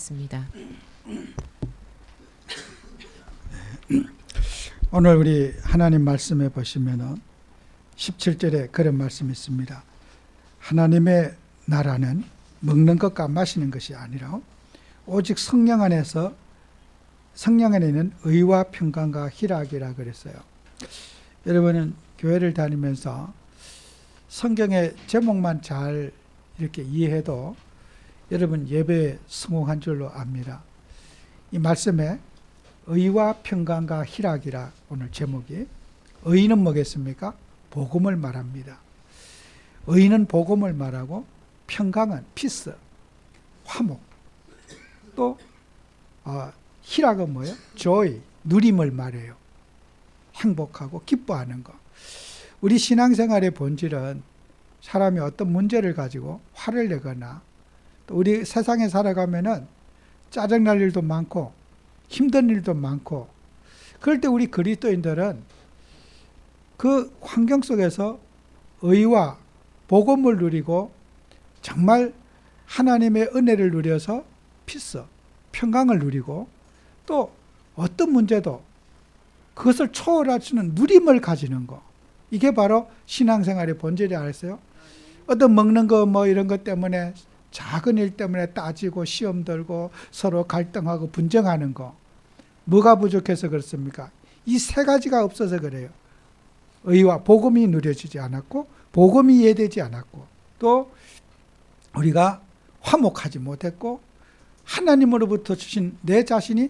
하겠습니다. 오늘 우리 하나님 말씀에 보시면은 17절에 그런 말씀이 있습니다. 하나님의 나라는 먹는 것과 마시는 것이 아니라 오직 성령 안에 있는 의와 평강과 희락이라 그랬어요. 여러분은 교회를 다니면서 성경의 제목만 잘 이렇게 이해해도 여러분 예배에 성공한 줄로 압니다. 이 말씀에 의와 평강과 희락이라 오늘 제목이. 의는 뭐겠습니까? 복음을 말합니다. 의는 복음을 말하고 평강은 피스, 화목. 또 희락은 뭐예요? joy, 누림을 말해요. 행복하고 기뻐하는 것. 우리 신앙생활의 본질은 사람이 어떤 문제를 가지고 화를 내거나 또 우리 세상에 살아가면은 짜증날 일도 많고 힘든 일도 많고 그럴 때 우리 그리스도인들은 그 환경 속에서 의와 복음을 누리고 정말 하나님의 은혜를 누려서 피스, 평강을 누리고 또 어떤 문제도 그것을 초월할 수 있는 누림을 가지는 거. 이게 바로 신앙생활의 본질이 아니겠어요? 어떤 먹는 거 뭐 이런 것 때문에 작은 일 때문에 따지고 시험 들고 서로 갈등하고 분쟁하는 거. 뭐가 부족해서 그렇습니까? 이 세 가지가 없어서 그래요. 의와 복음이 누려지지 않았고 복음이 이해되지 않았고 또 우리가 화목하지 못했고 하나님으로부터 주신 내 자신이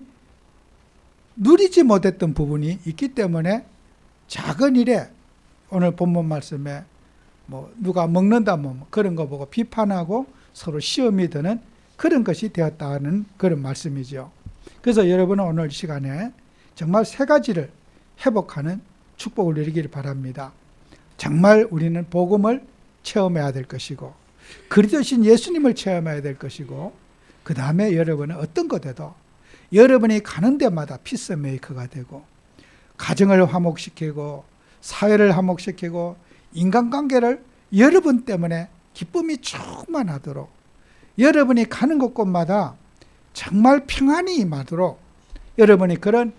누리지 못했던 부분이 있기 때문에 작은 일에 오늘 본문 말씀에 뭐 누가 먹는다 뭐 그런 거 보고 비판하고 서로 시험이 드는 그런 것이 되었다는 그런 말씀이죠. 그래서 여러분은 오늘 시간에 정말 세 가지를 회복하는 축복을 누리기를 바랍니다. 정말 우리는 복음을 체험해야 될 것이고 그리스도신 예수님을 체험해야 될 것이고 그 다음에 여러분은 어떤 것에도 여러분이 가는 데마다 피스메이커가 되고 가정을 화목시키고 사회를 화목시키고 인간관계를 여러분 때문에 기쁨이 충만하도록 여러분이 가는 곳곳마다 정말 평안이 임하도록 여러분이 그런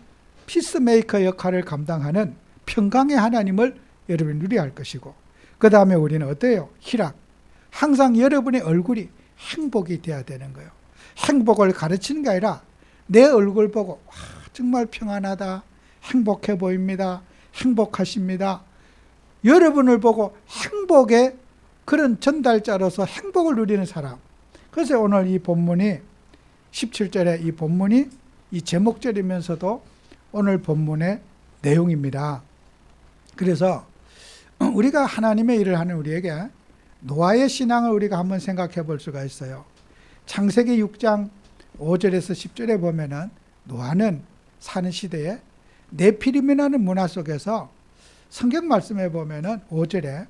피스메이커 역할을 감당하는 평강의 하나님을 여러분이 누려야 할 것이고 그 다음에 우리는 어때요? 희락. 항상 여러분의 얼굴이 행복이 돼야 되는 거예요. 행복을 가르치는 게 아니라 내 얼굴 보고 와, 정말 평안하다. 행복해 보입니다. 행복하십니다. 여러분을 보고 행복의 그런 전달자로서 행복을 누리는 사람. 그래서 오늘 이 본문이 17절에 이 본문이 이 제목절이면서도 오늘 본문의 내용입니다. 그래서 우리가 하나님의 일을 하는 우리에게 노아의 신앙을 우리가 한번 생각해 볼 수가 있어요. 창세기 6장 5절에서 10절에 보면은 노아는 사는 시대에 네피림이라는 문화 속에서 성경 말씀에 보면은 5절에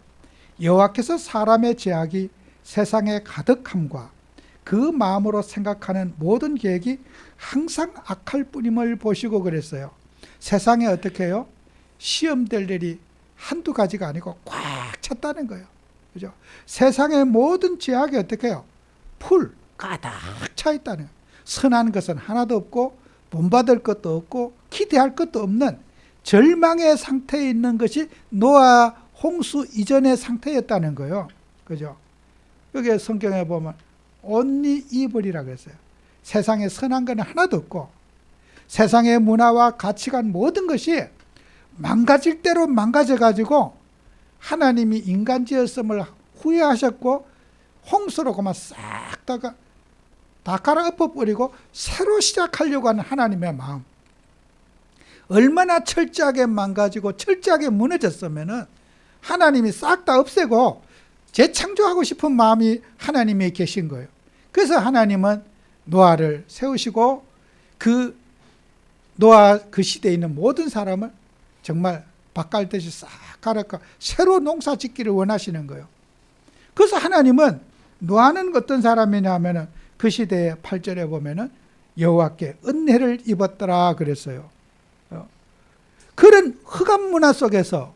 여호와께서 사람의 죄악이 세상에 가득함과 그 마음으로 생각하는 모든 계획이 항상 악할 뿐임을 보시고 그랬어요. 세상에 어떻게 해요? 시험될 일이 한두 가지가 아니고 꽉 찼다는 거예요. 그죠? 세상의 모든 죄악이 어떻게 해요? 풀 가득 차 있다는 거예요. 선한 것은 하나도 없고 본받을 것도 없고 기대할 것도 없는 절망의 상태에 있는 것이 노아 홍수 이전의 상태였다는 거예요. 그죠? 여기 성경에 보면 only evil이라고 했어요. 세상에 선한 건 하나도 없고 세상의 문화와 가치관 모든 것이 망가질 대로 망가져가지고 하나님이 인간 지었음을 후회하셨고 홍수로 그만 싹 다 갈아엎어버리고 새로 시작하려고 하는 하나님의 마음. 얼마나 철저하게 망가지고 철저하게 무너졌으면 하나님이 싹 다 없애고 재창조하고 싶은 마음이 하나님이 계신 거예요. 그래서 하나님은 노아를 세우시고 그 노아 그 시대에 있는 모든 사람을 정말 밭갈듯이 싹 갈아까 새로 농사 짓기를 원하시는 거예요. 그래서 하나님은 노아는 어떤 사람이냐 하면은 그 시대의 8절에 보면은 여호와께 은혜를 입었더라 그랬어요. 그런 흑암 문화 속에서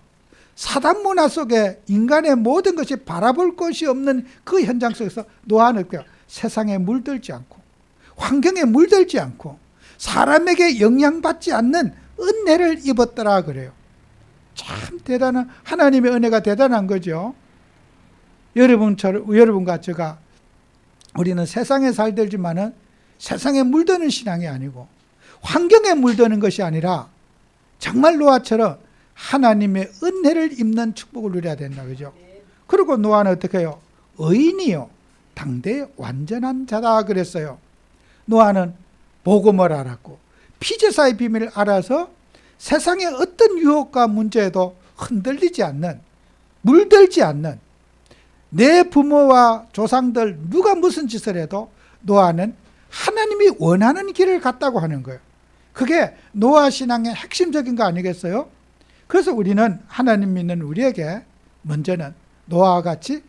사단 문화 속에 인간의 모든 것이 바라볼 것이 없는 그 현장 속에서 노아는 세상에 물들지 않고 환경에 물들지 않고 사람에게 영향받지 않는 은혜를 입었더라 그래요. 참 대단한, 하나님의 은혜가 대단한 거죠. 여러분과 제가, 우리는 세상에 살들지만은 세상에 물드는 신앙이 아니고 환경에 물드는 것이 아니라 정말 노아처럼 하나님의 은혜를 입는 축복을 누려야 된다 그죠. 그리고 노아는 어떻게 해요? 의인이요 당대의 완전한 자다 그랬어요. 노아는 복음을 알았고 피제사의 비밀을 알아서 세상의 어떤 유혹과 문제에도 흔들리지 않는, 물들지 않는, 내 부모와 조상들 누가 무슨 짓을 해도 노아는 하나님이 원하는 길을 갔다고 하는 거예요. 그게 노아 신앙의 핵심적인 거 아니겠어요? 그래서 우리는, 하나님 믿는 우리에게 먼저는 노아와 같이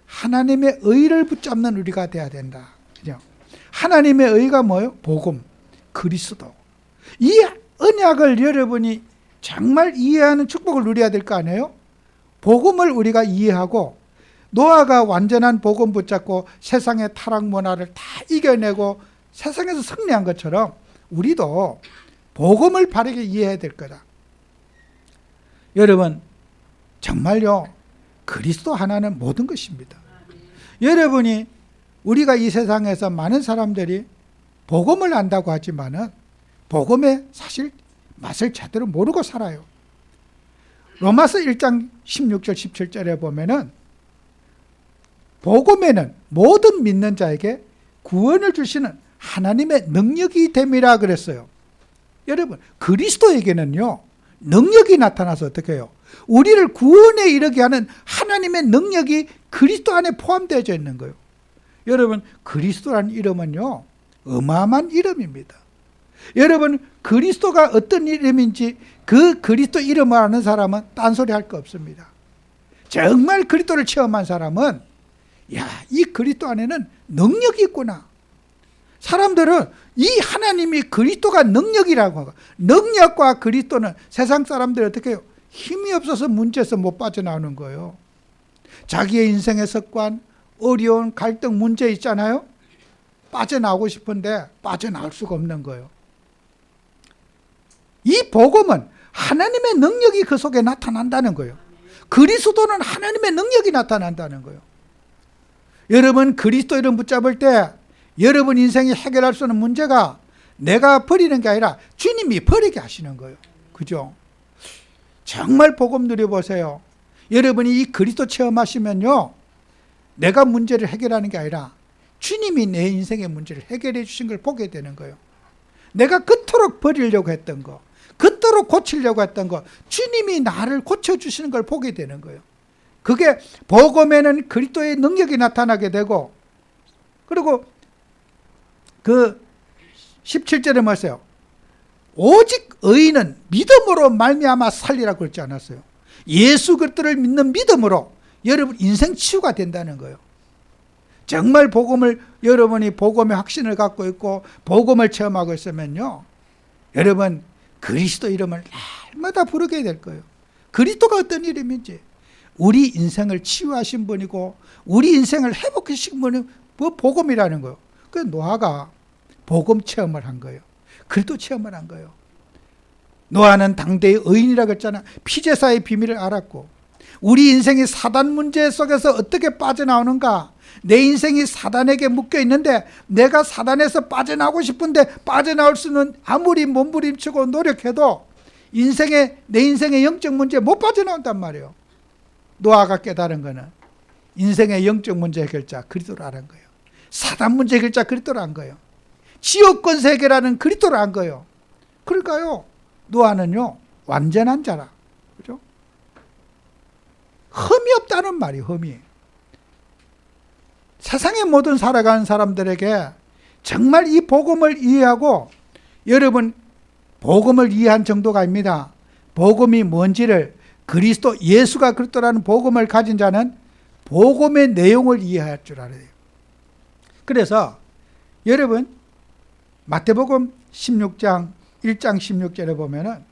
하나님의 의를 붙잡는 우리가 돼야 된다. 그죠? 하나님의 의가 뭐예요? 복음, 그리스도. 이 언약을 여러분이 정말 이해하는 축복을 누려야 될 거 아니에요? 복음을 우리가 이해하고 노아가 완전한 복음 붙잡고 세상의 타락 문화를 다 이겨내고 세상에서 승리한 것처럼 우리도 복음을 바르게 이해해야 될 거다. 여러분 정말요, 그리스도 하나는 모든 것입니다. 여러분이, 우리가 이 세상에서 많은 사람들이 복음을 안다고 하지만은 복음의 사실 맛을 제대로 모르고 살아요. 로마서 1장 16절 17절에 보면은 복음에는 모든 믿는 자에게 구원을 주시는 하나님의 능력이 됨이라 그랬어요. 여러분 그리스도에게는요 능력이 나타나서 어떻게 해요? 우리를 구원에 이르게 하는 하나님의 능력이 그리스도 안에 포함되어 있는 거예요. 여러분 그리스도라는 이름은요 어마어마한 이름입니다. 여러분 그리스도가 어떤 이름인지 그 그리스도 이름을 아는 사람은 딴소리 할 거 없습니다. 정말 그리스도를 체험한 사람은 야, 이 그리스도 안에는 능력이 있구나. 사람들은 이 하나님이 그리스도가 능력이라고 하고, 능력과 그리스도는 세상 사람들이 어떻게 해요? 힘이 없어서 문제에서 못 빠져나오는 거예요. 자기의 인생의 습관, 어려운 갈등 문제 있잖아요. 빠져나오고 싶은데 빠져나올 수가 없는 거예요. 이 복음은 하나님의 능력이 그 속에 나타난다는 거예요. 그리스도는 하나님의 능력이 나타난다는 거예요. 여러분 그리스도 이름 붙잡을 때 여러분 인생이 해결할 수 있는 문제가 내가 버리는 게 아니라 주님이 버리게 하시는 거예요. 그죠? 정말 복음 누려보세요. 여러분이 이 그리스도 체험하시면요 내가 문제를 해결하는 게 아니라 주님이 내 인생의 문제를 해결해 주신 걸 보게 되는 거예요. 내가 그토록 버리려고 했던 거, 그토록 고치려고 했던 거, 주님이 나를 고쳐주시는 걸 보게 되는 거예요. 그게 복음에는 그리스도의 능력이 나타나게 되고, 그리고 그 17절에 뭐였어요? 오직 의인은 믿음으로 말미암아 살리라고 그러지 않았어요. 예수 그리스도를 믿는 믿음으로 여러분 인생 치유가 된다는 거예요. 정말 복음을, 여러분이 복음의 확신을 갖고 있고 복음을 체험하고 있으면요 여러분 그리스도 이름을 날마다 부르게 될 거예요. 그리스도가 어떤 이름인지, 우리 인생을 치유하신 분이고 우리 인생을 회복하신 분이 복음이라는 거예요. 그래서 노아가 복음 체험을 한 거예요. 그리스도 체험을 한 거예요. 노아는 당대의 의인이라고 했잖아. 피제사의 비밀을 알았고 우리 인생이 사단 문제 속에서 어떻게 빠져나오는가, 내 인생이 사단에게 묶여 있는데 내가 사단에서 빠져나오고 싶은데 빠져나올 수는 아무리 몸부림치고 노력해도 내 인생의 영적 문제에 못 빠져나온단 말이에요. 노아가 깨달은 거는 인생의 영적 문제 해결자 그리스도를 안 거예요. 사단 문제 해결자 그리스도를 안 거예요. 지옥 권세 해결하는 그리스도를 안 거예요. 그러니까요 노아는요 완전한 자라. 그죠? 흠이 없다는 말이, 흠이. 세상의 모든 살아가는 사람들에게 정말 이 복음을 이해하고, 여러분 복음을 이해한 정도가 아닙니다. 복음이 뭔지를, 그리스도 예수가 그리스도라는 복음을 가진 자는 복음의 내용을 이해할 줄 알아야 돼요. 그래서 여러분 마태복음 16장 1장 16절에 보면은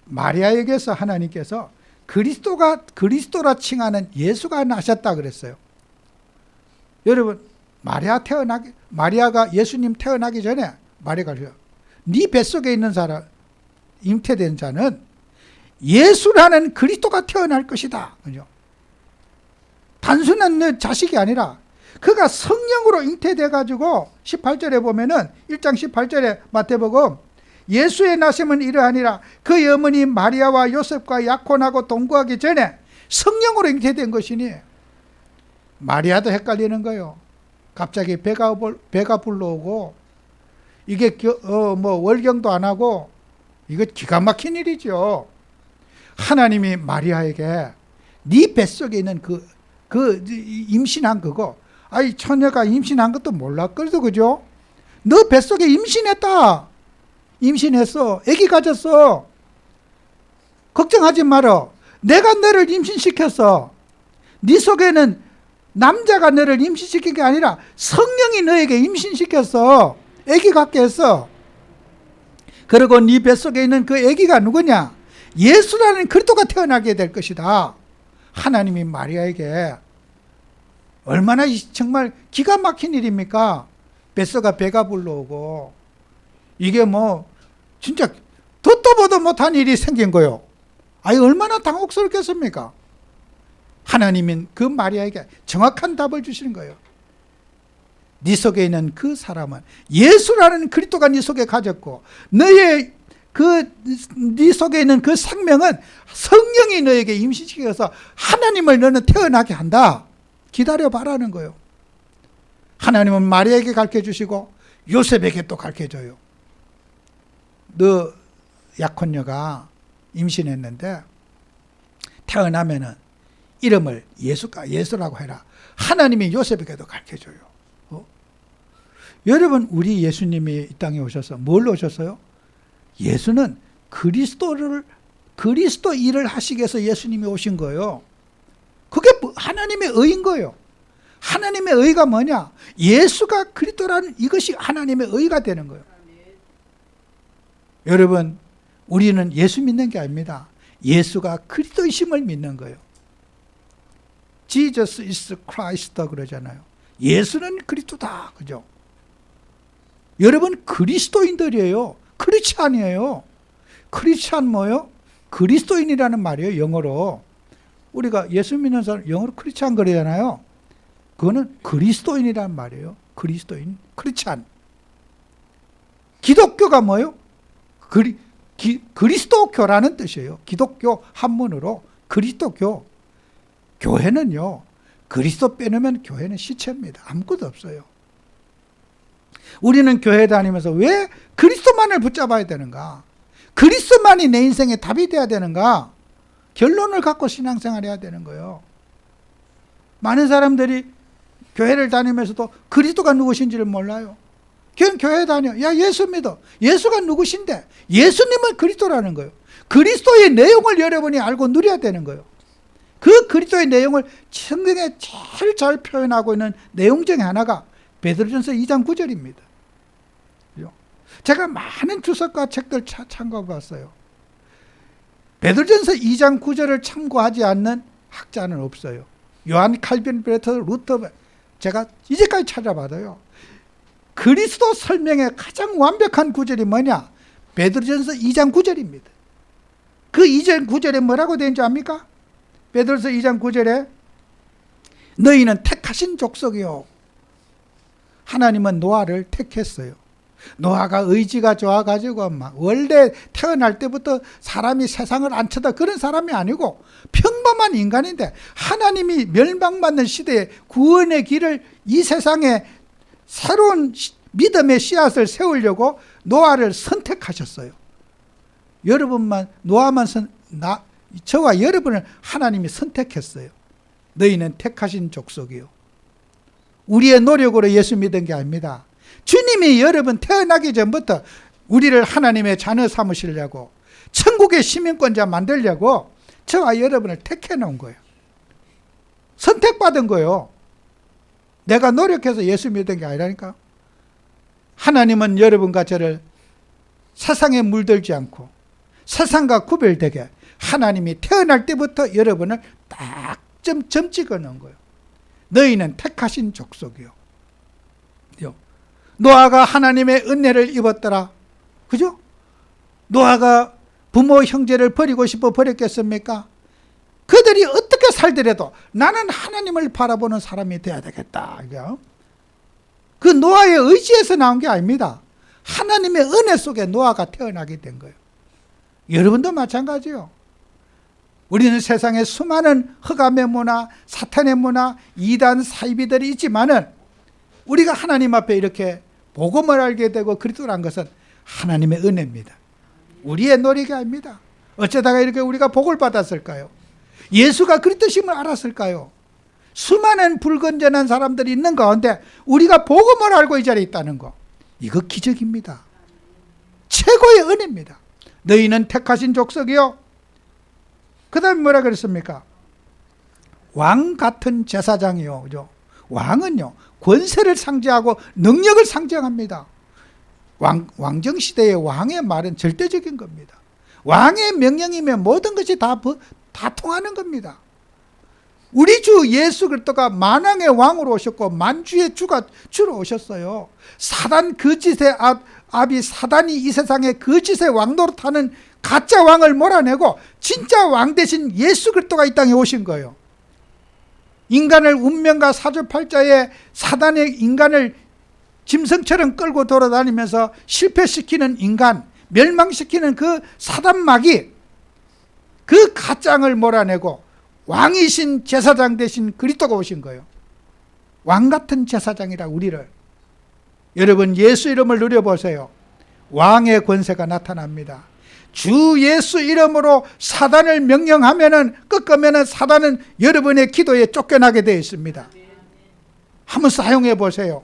마리아에게서 하나님께서 그리스도라 칭하는 예수가 나셨다 그랬어요. 여러분 마리아가 예수님 태어나기 전에 마리아가 네 뱃속에 있는 사람, 잉태된 자는 예수라는 그리스도가 태어날 것이다. 그죠? 단순한 내 자식이 아니라 그가 성령으로 잉태돼 가지고 18절에 보면은 1장 18절에 마태복음 예수의 나심은 이러하니라 그의 어머니 마리아와 요셉과 약혼하고 동거하기 전에 성령으로 잉태된 것이니 마리아도 헷갈리는 거예요. 갑자기 배가 불러오고 이게 월경도 안 하고 이거 기가 막힌 일이죠. 하나님이 마리아에게 네 뱃속에 있는 그 임신한 그거, 아이 처녀가 임신한 것도 몰랐거든, 그죠? 너 뱃속에 임신했다. 임신했어. 아기 가졌어. 걱정하지 말어. 내가 너를 임신시켰어. 네 속에는 남자가 너를 임신시킨 게 아니라 성령이 너에게 임신시켰어. 아기 갖게 했어. 그리고 네 뱃속에 있는 그 아기가 누구냐? 예수라는 그리스도가 태어나게 될 것이다. 하나님이 마리아에게 얼마나 정말 기가 막힌 일입니까? 뱃속에 배가 불러오고 이게 진짜 듣도 보도 못한 일이 생긴 거요. 아이 얼마나 당혹스럽겠습니까? 하나님은 그 마리아에게 정확한 답을 주시는 거예요. 네 속에 있는 그 사람은 예수라는 그리스도가 네 속에 가졌고 너의 네 속에 있는 그 생명은 성령이 너에게 임신시켜서 하나님을 너는 태어나게 한다. 기다려봐라는 거예요. 하나님은 마리아에게 가르쳐주시고 요셉에게 또 가르쳐줘요. 너 약혼녀가 임신했는데 태어나면은 이름을 예수라고 해라. 하나님이 요셉에게도 가르쳐줘요. 여러분, 우리 예수님이 이 땅에 오셔서 뭘 오셨어요? 예수는 그리스도 일을 하시기 위해서 예수님이 오신 거예요. 그게 하나님의 의인 거예요. 하나님의 의가 뭐냐? 예수가 그리스도라는 이것이 하나님의 의가 되는 거예요. 여러분, 우리는 예수 믿는 게 아닙니다. 예수가 그리스도이심을 믿는 거예요. Jesus is Christ 그러잖아요. 예수는 그리스도다. 그죠? 여러분, 그리스도인들이에요. 크리스찬이에요. 크리스찬 뭐예요? 그리스도인이라는 말이에요. 영어로. 우리가 예수 믿는 사람 영어로 크리스찬 그러잖아요. 그거는 그리스도인이란 말이에요. 그리스도인, 크리스찬. 기독교가 뭐예요? 그리스도교라는 뜻이에요. 기독교 한문으로 그리스도교. 교회는요, 그리스도 빼놓으면 교회는 시체입니다. 아무것도 없어요. 우리는 교회 다니면서 왜 그리스도만을 붙잡아야 되는가? 그리스도만이 내 인생의 답이 돼야 되는가? 결론을 갖고 신앙생활 해야 되는 거예요. 많은 사람들이 교회를 다니면서도 그리스도가 누구신지를 몰라요. 교회 다녀. 야, 예수 믿어. 예수가 누구신데? 예수님은 그리스도라는 거예요. 그리스도의 내용을 여러분이 알고 누려야 되는 거예요. 그 그리스도의 내용을 성경에 제일 잘 표현하고 있는 내용 중에 하나가 베드로전서 2장 9절입니다. 제가 많은 주석과 책들 참고해 봤어요. 베드로전서 2장 9절을 참고하지 않는 학자는 없어요. 요한 칼빈 베르터 루터, 제가 이제까지 찾아봐도요. 그리스도 설명의 가장 완벽한 구절이 뭐냐? 베드로전서 2장 9절입니다. 그 2장 9절에 뭐라고 되어 있는지 압니까? 베드로전서 2장 9절에 너희는 택하신 족속이요. 하나님은 노아를 택했어요. 노아가 의지가 좋아가지고 원래 태어날 때부터 사람이 세상을 안 쳐다 그런 사람이 아니고 평범한 인간인데 하나님이 멸망받는 시대에 구원의 길을 이 세상에 새로운 믿음의 씨앗을 세우려고 노아를 선택하셨어요. 저와 여러분을 하나님이 선택했어요. 너희는 택하신 족속이요. 우리의 노력으로 예수 믿은 게 아닙니다. 주님이 여러분 태어나기 전부터 우리를 하나님의 자녀 삼으시려고 천국의 시민권자 만들려고 저와 여러분을 택해 놓은 거예요. 선택받은 거예요. 내가 노력해서 예수 믿은 게 아니라니까. 하나님은 여러분과 저를 세상에 물들지 않고 세상과 구별되게 하나님이 태어날 때부터 여러분을 딱 점 찍어 놓은 거예요. 너희는 택하신 족속이요. 노아가 하나님의 은혜를 입었더라. 그죠? 노아가 부모 형제를 버리고 싶어 버렸겠습니까? 그들이 어떻게 살더라도 나는 하나님을 바라보는 사람이 돼야 되겠다. 그 노아의 의지에서 나온 게 아닙니다. 하나님의 은혜 속에 노아가 태어나게 된 거예요. 여러분도 마찬가지요. 우리는 세상에 수많은 흑암의 문화, 사탄의 문화, 이단 사이비들이 있지만은 우리가 하나님 앞에 이렇게 복음을 알게 되고 그리스도를 안 것은 하나님의 은혜입니다. 우리의 노력이 아닙니다. 어쩌다가 이렇게 우리가 복을 받았을까요? 예수가 그리스도심을 알았을까요? 수많은 불건전한 사람들이 있는 가운데 우리가 복음을 알고 이 자리에 있다는 거, 이거 기적입니다. 최고의 은혜입니다. 너희는 택하신 족속이요. 그 다음에 뭐라 그랬습니까? 왕 같은 제사장이요. 그죠? 왕은요, 권세를 상징하고 능력을 상징합니다. 왕정시대의 왕의 말은 절대적인 겁니다. 왕의 명령이면 모든 것이 다 통하는 겁니다. 우리 주 예수 그리스도가 만왕의 왕으로 오셨고 만주의 주로 오셨어요. 사단 거짓의 압이 사단이 이 세상에 거짓의 왕노릇하는 가짜 왕을 몰아내고 진짜 왕 대신 예수 그리스도가 이 땅에 오신 거예요. 인간을 운명과 사주팔자에 사단의 인간을 짐승처럼 끌고 돌아다니면서 실패시키는 인간, 멸망시키는 그 사단마귀, 그 가짱을 몰아내고 왕이신 제사장 대신 그리스도가 오신 거예요. 왕같은 제사장이라 우리를. 여러분 예수 이름을 누려보세요. 왕의 권세가 나타납니다. 주 예수 이름으로 사단을 명령하면은 꺾으면은 사단은 여러분의 기도에 쫓겨나게 되어 있습니다. 한번 사용해 보세요.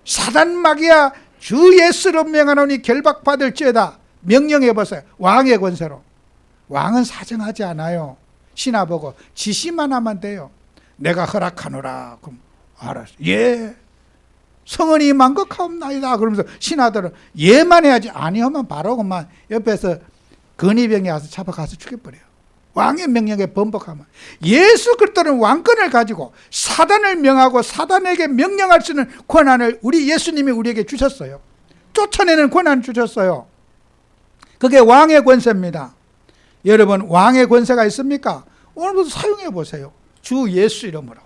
사단 마귀야 주 예수로 명하노니 결박받을지어다. 명령해 보세요. 왕의 권세로. 왕은 사정하지 않아요. 신하 보고 지시만 하면 돼요. 내가 허락하노라. 그럼 알았어. 예. 성은이 만극하옵나이다. 그러면서 신하들은 예만 해야지. 아니하면 바로 그만 옆에서 근위병이 와서 잡아가서 죽여버려요. 왕의 명령에 번복하면. 예수 그리스도는 왕권을 가지고 사단을 명하고 사단에게 명령할 수 있는 권한을 우리 예수님이 우리에게 주셨어요. 쫓아내는 권한을 주셨어요. 그게 왕의 권세입니다. 여러분 왕의 권세가 있습니까? 오늘부터 사용해 보세요. 주 예수 이름으로.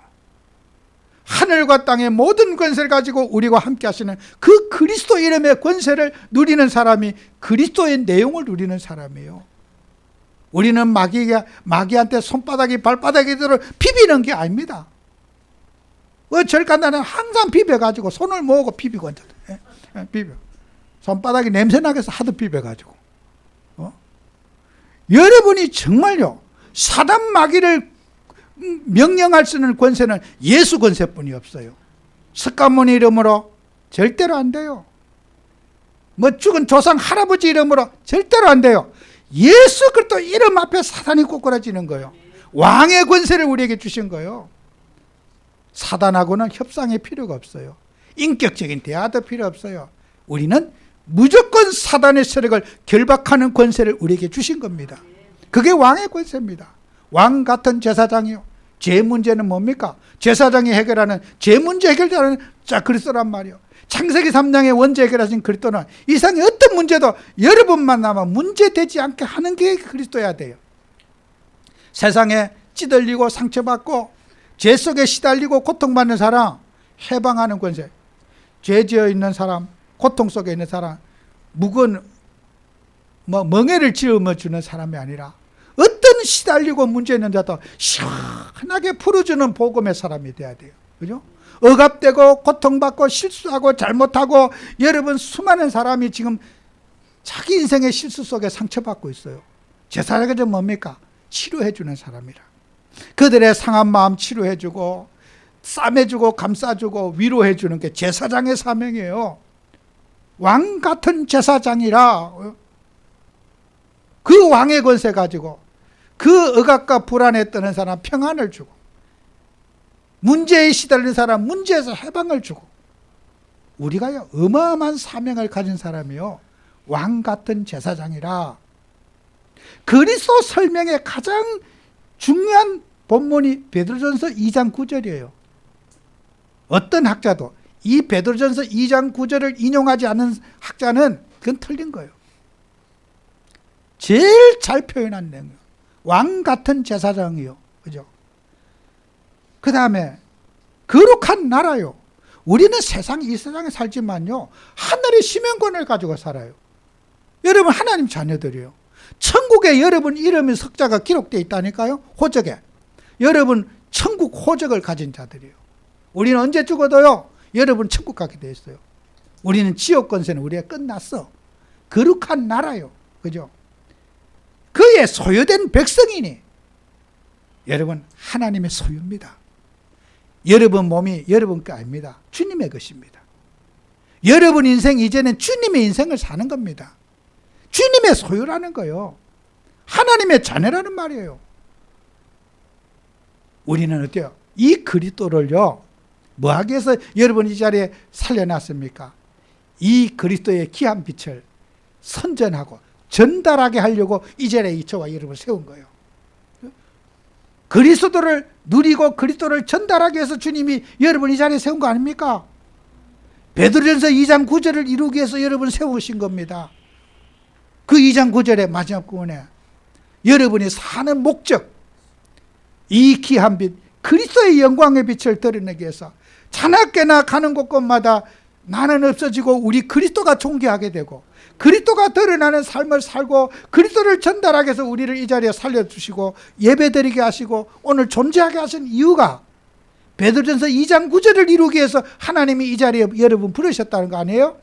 하늘과 땅의 모든 권세를 가지고 우리와 함께 하시는 그 그리스도 이름의 권세를 누리는 사람이 그리스도의 내용을 누리는 사람이에요. 우리는 마귀한테 손바닥이 발바닥이 들어 비비는 게 아닙니다. 절간다는 항상 비벼가지고 손을 모으고 비비고 비벼. 손바닥이 냄새나게 해서 하도 비벼가지고. 여러분이 정말요 사단 마귀를 명령할 수 있는 권세는 예수 권세뿐이 없어요. 석가모니 이름으로 절대로 안 돼요. 죽은 조상 할아버지 이름으로 절대로 안 돼요. 예수 그리스도 이름 앞에 사단이 꼬꾸라지는 거예요. 왕의 권세를 우리에게 주신 거예요. 사단하고는 협상의 필요가 없어요. 인격적인 대화도 필요 없어요. 우리는 무조건 사단의 세력을 결박하는 권세를 우리에게 주신 겁니다. 그게 왕의 권세입니다. 왕 같은 제사장이요. 죄 문제는 뭡니까? 제사장이 해결하는 죄 문제 해결자는 그리스도란 말이요. 창세기 3장의 원죄 해결하신 그리스도는 이상의 어떤 문제도 여러분 만나면 문제되지 않게 하는 게 그리스도여야 돼요. 세상에 찌들리고 상처받고 죄 속에 시달리고 고통받는 사람 해방하는 권세. 죄 지어 있는 사람, 고통 속에 있는 사람, 묵은 멍에를 짊어 주는 사람이 아니라 어떤 시달리고 문제 있는 자도 시원하게 풀어주는 복음의 사람이 돼야 돼요. 그죠? 억압되고 고통받고 실수하고 잘못하고 여러분 수많은 사람이 지금 자기 인생의 실수 속에 상처받고 있어요. 제사장이 뭡니까? 치료해주는 사람이라. 그들의 상한 마음 치료해주고 싸매주고 감싸주고 위로해주는 게 제사장의 사명이에요. 왕 같은 제사장이라 그 왕의 권세 가지고 그 억압과 불안에 떠는 사람 평안을 주고 문제에 시달리는 사람 문제에서 해방을 주고 우리가 어마어마한 사명을 가진 사람이요. 왕 같은 제사장이라. 그리스도 설명의 가장 중요한 본문이 베드로전서 2장 9절이에요. 어떤 학자도 이 베드로전서 2장 9절을 인용하지 않은 학자는 그건 틀린 거예요. 제일 잘 표현한 내용. 왕 같은 제사장이요. 그죠? 그 다음에 거룩한 나라요. 우리는 이 세상에 살지만요, 하늘의 시민권을 가지고 살아요. 여러분 하나님 자녀들이요. 천국에 여러분 이름의 석자가 기록되어 있다니까요. 호적에. 여러분 천국 호적을 가진 자들이에요. 우리는 언제 죽어도요, 여러분 천국 가게 돼 있어요. 우리는 지옥 권세는 우리가 끝났어. 거룩한 나라요. 그죠? 그의 소유된 백성이니 여러분 하나님의 소유입니다. 여러분 몸이 여러분 거 아닙니다. 주님의 것입니다. 여러분 인생 이제는 주님의 인생을 사는 겁니다. 주님의 소유라는 거요. 하나님의 자녀라는 말이에요. 우리는 어때요? 이 그리스도를요, 뭐하기 위해서 여러분 이 자리에 살려놨습니까? 이 그리스도의 귀한 빛을 선전하고 전달하게 하려고 이 자리에 저와 여러분을 세운 거예요. 그리스도를 누리고 그리스도를 전달하기 위해서 주님이 여러분 이 자리에 세운 거 아닙니까? 베드로전서 2장 9절을 이루기 위해서 여러분을 세우신 겁니다. 그 2장 9절의 마지막 부분에 여러분이 사는 목적, 이 귀한 빛, 그리스도의 영광의 빛을 드러내기 위해서 자나깨나 가는 곳곳마다 나는 없어지고 우리 그리스도가 존귀하게 되고 그리스도가 드러나는 삶을 살고 그리스도를 전달하기 위해서 우리를 이 자리에 살려주시고 예배드리게 하시고 오늘 존재하게 하신 이유가 베드로전서 2장 9절을 이루기 위해서 하나님이 이 자리에 여러분 부르셨다는 거 아니에요?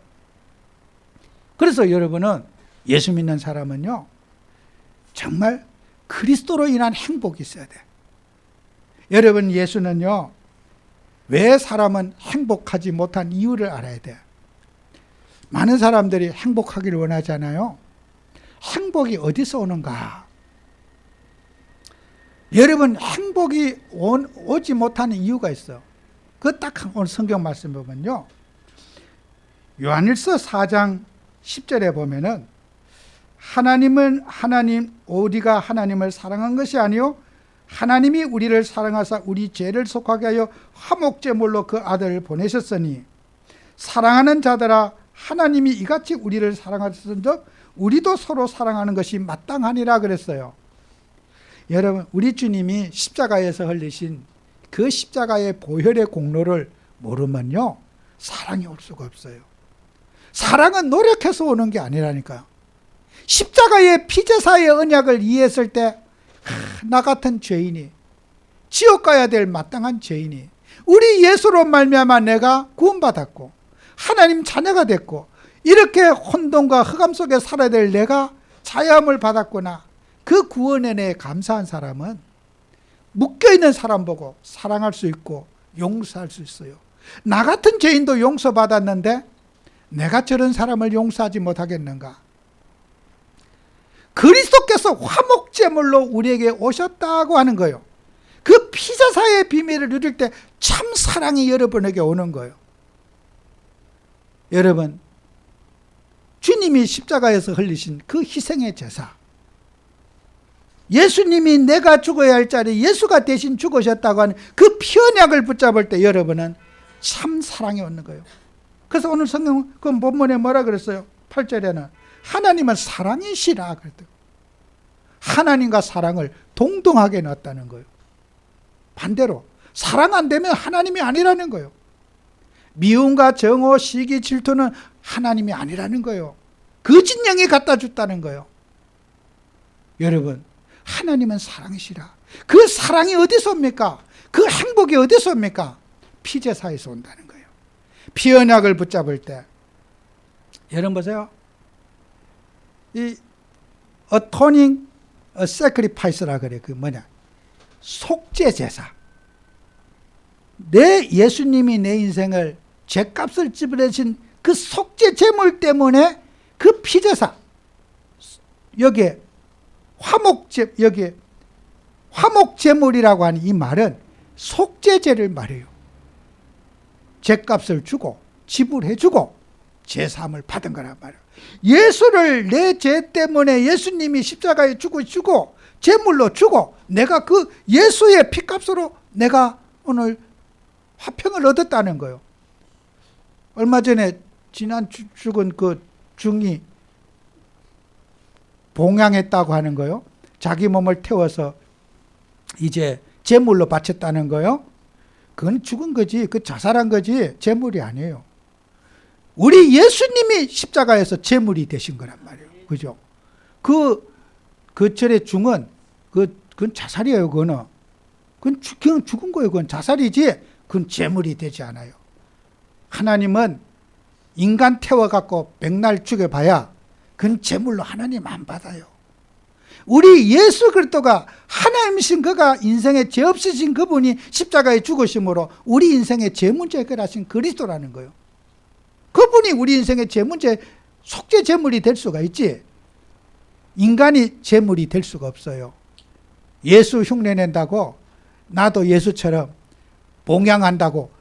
그래서 여러분은 예수 믿는 사람은요, 정말 그리스도로 인한 행복이 있어야 돼. 여러분 예수는요, 왜 사람은 행복하지 못한 이유를 알아야 돼. 많은 사람들이 행복하기를 원하잖아요. 행복이 어디서 오는가? 여러분 행복이 오지 못하는 이유가 있어. 그 딱 오늘 성경 말씀 보면요, 요한일서 4장 10절에 보면은 우리가 하나님을 사랑한 것이 아니요 하나님이 우리를 사랑하사 우리 죄를 속하게 하여 화목제물로 그 아들을 보내셨으니 사랑하는 자들아 하나님이 이같이 우리를 사랑하셨은즉 우리도 서로 사랑하는 것이 마땅하니라 그랬어요. 여러분 우리 주님이 십자가에서 흘리신 그 십자가의 보혈의 공로를 모르면요 사랑이 올 수가 없어요. 사랑은 노력해서 오는 게 아니라니까요. 십자가의 피제사의 언약을 이해했을 때 나 같은 죄인이, 지옥 가야 될 마땅한 죄인이 우리 예수로 말미암아 내가 구원받았고 하나님 자녀가 됐고 이렇게 혼돈과 흑암 속에 살아야 될 내가 자유함을 받았구나. 그 구원에 대해 감사한 사람은 묶여있는 사람 보고 사랑할 수 있고 용서할 수 있어요. 나 같은 죄인도 용서받았는데 내가 저런 사람을 용서하지 못하겠는가? 그리스도께서 화목제물로 우리에게 오셨다고 하는 거예요. 그 피제사의 비밀을 누릴 때 참 사랑이 여러분에게 오는 거예요. 여러분 주님이 십자가에서 흘리신 그 희생의 제사, 예수님이 내가 죽어야 할 자리에 예수가 대신 죽으셨다고 하는 그 피언약을 붙잡을 때 여러분은 참 사랑이 오는 거예요. 그래서 오늘 성경 그 본문에 뭐라 그랬어요? 8절에는 하나님은 사랑이시라 그랬대요. 하나님과 사랑을 동등하게 놨다는 거예요. 반대로 사랑 안 되면 하나님이 아니라는 거예요. 미움과 정오, 시기, 질투는 하나님이 아니라는 거예요. 거짓 영이 갖다 줬다는 거예요. 여러분 하나님은 사랑이시라. 그 사랑이 어디서 옵니까? 그 행복이 어디서 옵니까? 피제사에서 온다는 거예요. 피언약을 붙잡을 때 여러분 보세요. 이 atoning sacrifice라 그래. 그 뭐냐? 속죄 제사. 내 예수님이 내 인생을 죄값을 지불하신 그 속죄 제물 때문에 그 피제사 여기에 화목제물이라고 하는 이 말은 속죄제를 말해요. 죄값을 주고 지불해주고 제사함을 받은 거란 말이에요. 예수를 내 죄 때문에 예수님이 십자가에 죽으시고 제물로 주고 내가 그 예수의 피값으로 내가 오늘 화평을 얻었다는 거예요. 얼마 전에 죽은 그 중이 봉양했다고 하는 거요. 자기 몸을 태워서 이제 제물로 바쳤다는 거요. 그건 죽은 거지. 그 자살한 거지. 제물이 아니에요. 우리 예수님이 십자가에서 제물이 되신 거란 말이에요. 그죠? 그 절의 중은 그건 자살이에요. 그건 그냥 죽은 거예요. 그건 자살이지. 그건 제물이 되지 않아요. 하나님은 인간 태워갖고 백날 죽여봐야 그건 제물로 하나님 안 받아요. 우리 예수 그리스도가 하나님이신 그가 인생에 죄 없으신 그분이 십자가에 죽으심으로 우리 인생의 죄 문제 해결하신 그리스도라는 거예요. 그분이 우리 인생의 죄 문제 속죄 제물이 될 수가 있지. 인간이 제물이 될 수가 없어요. 예수 흉내낸다고 나도 예수처럼 봉양한다고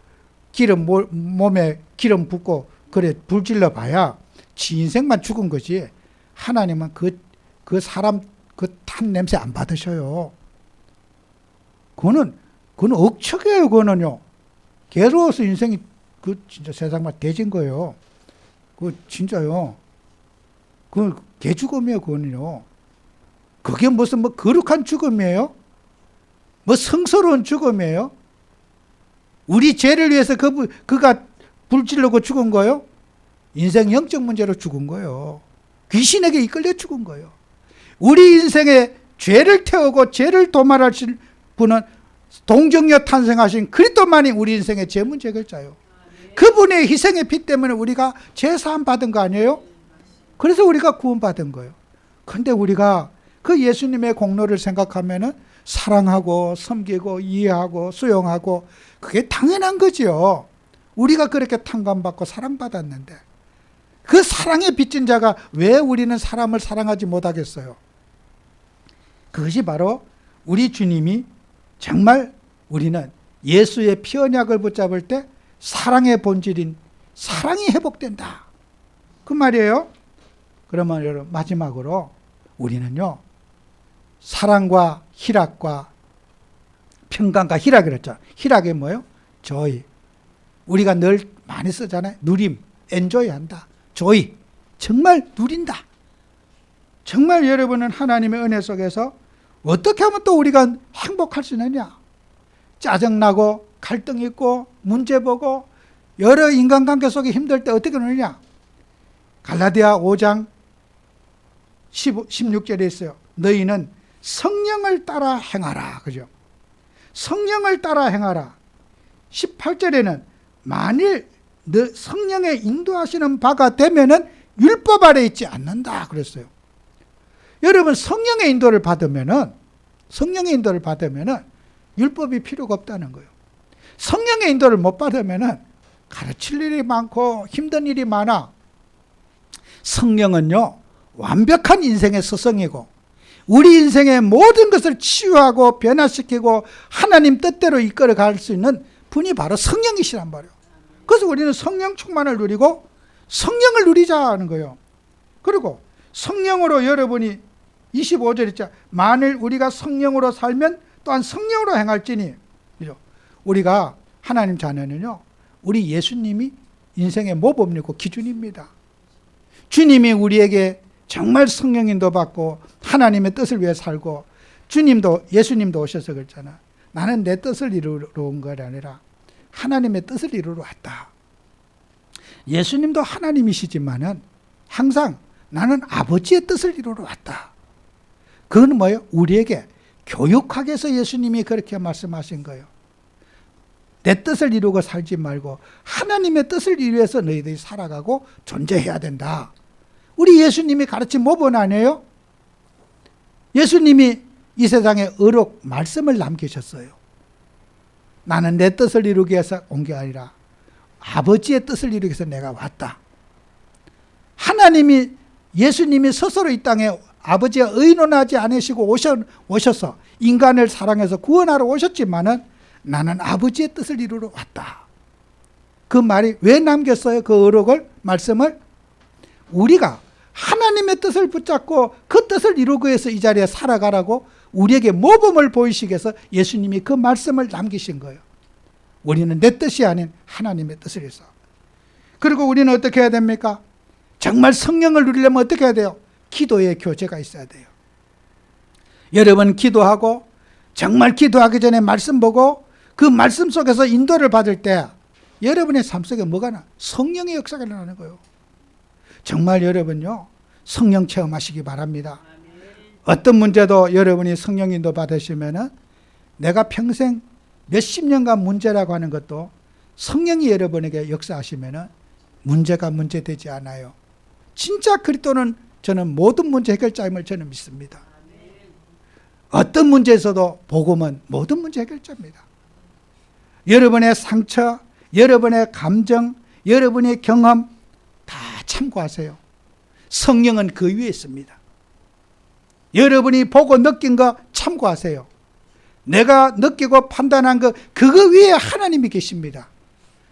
몸에 기름 붓고 그래 불질러 봐야 지 인생만 죽은 거지. 하나님은 그 사람 그 탄 냄새 안 받으셔요. 그거는 억척이에요. 그거는요. 괴로워서 인생이 진짜 세상만 대진 거예요. 진짜요. 개죽음이에요. 그거는요. 그게 무슨 거룩한 죽음이에요? 성스러운 죽음이에요? 우리 죄를 위해서 그가 불질르고 죽은 거예요? 인생 영적 문제로 죽은 거예요. 귀신에게 이끌려 죽은 거예요. 우리 인생에 죄를 태우고 죄를 도말하신 분은 동정녀 탄생하신 그리스도만이 우리 인생의 죄 문제 해결자예요. 그분의 희생의 피 때문에 우리가 죄 사함 받은 거 아니에요? 그래서 우리가 구원받은 거예요. 근데 우리가 그 예수님의 공로를 생각하면은 사랑하고 섬기고 이해하고 수용하고 그게 당연한 거지요. 우리가 그렇게 탕감받고 사랑받았는데 그 사랑에 빚진 자가 왜 우리는 사람을 사랑하지 못하겠어요? 그것이 바로 우리 주님이 정말 우리는 예수의 피 언약을 붙잡을 때 사랑의 본질인 사랑이 회복된다. 그 말이에요. 그러면 여러분 마지막으로 우리는요. 사랑과 희락과 평강과 희락을 했죠. 희락이 뭐예요? 조이. 우리가 늘 많이 쓰잖아요. 누림, 엔조이 한다. 조이. 정말 누린다. 정말 여러분은 하나님의 은혜 속에서 어떻게 하면 또 우리가 행복할 수 있느냐? 짜증나고 갈등 있고 문제 보고 여러 인간관계 속에 힘들 때 어떻게 하느냐? 갈라디아 5장 16절에 있어요. 너희는 성령을 따라 행하라. 그죠? 성령을 따라 행하라. 18절에는 만일 너 성령의 인도하시는 바가 되면은 율법 아래 있지 않는다. 그랬어요. 여러분 성령의 인도를 받으면은 율법이 필요가 없다는 거예요. 성령의 인도를 못 받으면은 가르칠 일이 많고 힘든 일이 많아. 성령은요 완벽한 인생의 스승이고 우리 인생의 모든 것을 치유하고 변화시키고 하나님 뜻대로 이끌어 갈 수 있는 분이 바로 성령이시란 말이에요. 그래서 우리는 성령 충만을 누리고 성령을 누리자는 거예요. 그리고 성령으로 여러분이 25절 있죠. 만일 우리가 성령으로 살면 또한 성령으로 행할지니. 우리가 하나님 자녀는요. 우리 예수님이 인생의 모범이고 기준입니다. 주님이 우리에게 정말 성령 인도 받고 하나님의 뜻을 위해 살고 예수님도 오셔서 그랬잖아. 나는 내 뜻을 이루러 온 것이 아니라 하나님의 뜻을 이루러 왔다. 예수님도 하나님이시지만은 항상 나는 아버지의 뜻을 이루러 왔다. 그건 뭐예요? 우리에게 교육하기 위해서 예수님이 그렇게 말씀하신 거예요. 내 뜻을 이루고 살지 말고 하나님의 뜻을 이루어서 너희들이 살아가고 존재해야 된다. 우리 예수님이 가르친 모범 아니에요? 예수님이 이 세상에 의록 말씀을 남기셨어요. 나는 내 뜻을 이루기 위해서 온 게 아니라 아버지의 뜻을 이루기 위해서 내가 왔다. 예수님이 스스로 이 땅에 아버지가 의논하지 않으시고 오셔서 인간을 사랑해서 구원하러 오셨지만은 나는 아버지의 뜻을 이루러 왔다. 그 말이 왜 남겼어요? 그 의록을, 말씀을? 우리가 하나님의 뜻을 붙잡고 그 뜻을 이루기 위해서 이 자리에 살아가라고 우리에게 모범을 보이시기 위해서 예수님이 그 말씀을 남기신 거예요. 우리는 내 뜻이 아닌 하나님의 뜻을 해서. 그리고 우리는 어떻게 해야 됩니까? 정말 성령을 누리려면 어떻게 해야 돼요? 기도의 교제가 있어야 돼요. 여러분 기도하고 정말 기도하기 전에 말씀 보고 그 말씀 속에서 인도를 받을 때 여러분의 삶 속에 뭐가 나? 성령의 역사가 일어나는 거예요. 정말 여러분요 성령 체험하시기 바랍니다. 어떤 문제도 여러분이 성령 인도 받으시면은 내가 평생 몇십 년간 문제라고 하는 것도 성령이 여러분에게 역사하시면은 문제가 문제되지 않아요. 진짜 그리스도는 저는 모든 문제 해결자임을 저는 믿습니다. 어떤 문제에서도 복음은 모든 문제 해결자입니다. 여러분의 상처, 여러분의 감정, 여러분의 경험 다 참고하세요. 성령은 그 위에 있습니다. 여러분이 보고 느낀 거 참고하세요. 내가 느끼고 판단한 거 그거 위에 하나님이 계십니다.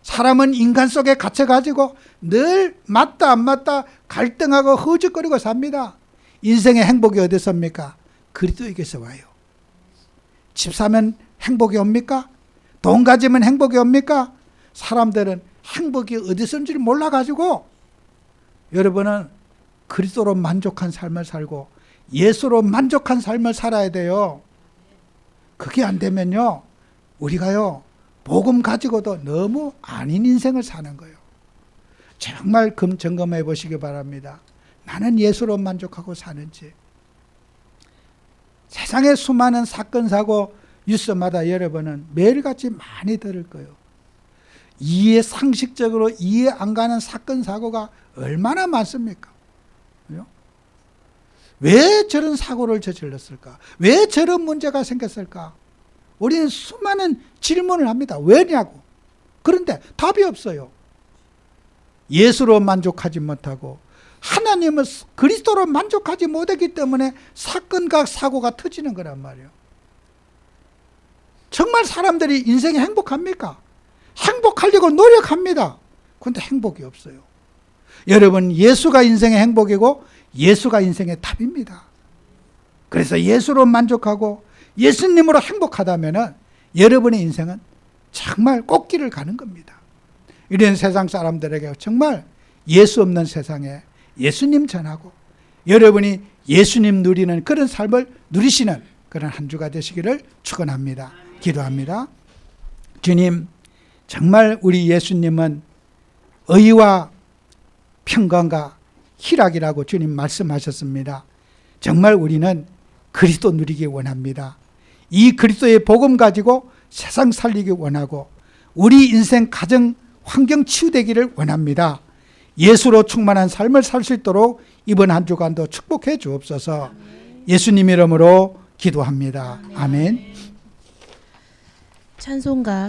사람은 인간 속에 갇혀가지고 늘 맞다 안 맞다 갈등하고 허죽거리고 삽니다. 인생의 행복이 어디서입니까? 그리스도에게서 와요. 집 사면 행복이 옵니까? 돈 가지면 행복이 옵니까? 사람들은 행복이 어디서 온지를 몰라가지고 여러분은 그리스도로 만족한 삶을 살고 예수로 만족한 삶을 살아야 돼요. 그게 안 되면요 우리가요 복음 가지고도 너무 아닌 인생을 사는 거예요. 정말 점검해 보시기 바랍니다. 나는 예수로 만족하고 사는지. 세상에 수많은 사건 사고 뉴스마다 여러분은 매일같이 많이 들을 거예요. 상식적으로 이해 안 가는 사건 사고가 얼마나 많습니까? 왜 저런 사고를 저질렀을까? 왜 저런 문제가 생겼을까? 우리는 수많은 질문을 합니다. 왜냐고. 그런데 답이 없어요. 예수로 만족하지 못하고 하나님은 그리스도로 만족하지 못했기 때문에 사건과 사고가 터지는 거란 말이에요. 정말 사람들이 인생에 행복합니까? 행복하려고 노력합니다. 그런데 행복이 없어요. 여러분 예수가 인생의 행복이고 예수가 인생의 답입니다. 그래서 예수로 만족하고 예수님으로 행복하다면 여러분의 인생은 정말 꽃길을 가는 겁니다. 이런 세상 사람들에게 정말 예수 없는 세상에 예수님 전하고 여러분이 예수님 누리는 그런 삶을 누리시는 그런 한 주가 되시기를 축원합니다. 기도합니다. 주님, 정말 우리 예수님은 의와 평강과 희락이라고 주님 말씀하셨습니다. 정말 우리는 그리스도 누리기 원합니다. 이 그리스도의 복음 가지고 세상 살리기 원하고 우리 인생 가정 환경 치유되기를 원합니다. 예수로 충만한 삶을 살 수 있도록 이번 한 주간도 축복해 주옵소서. 예수님 이름으로 기도합니다. 아멘. 찬송가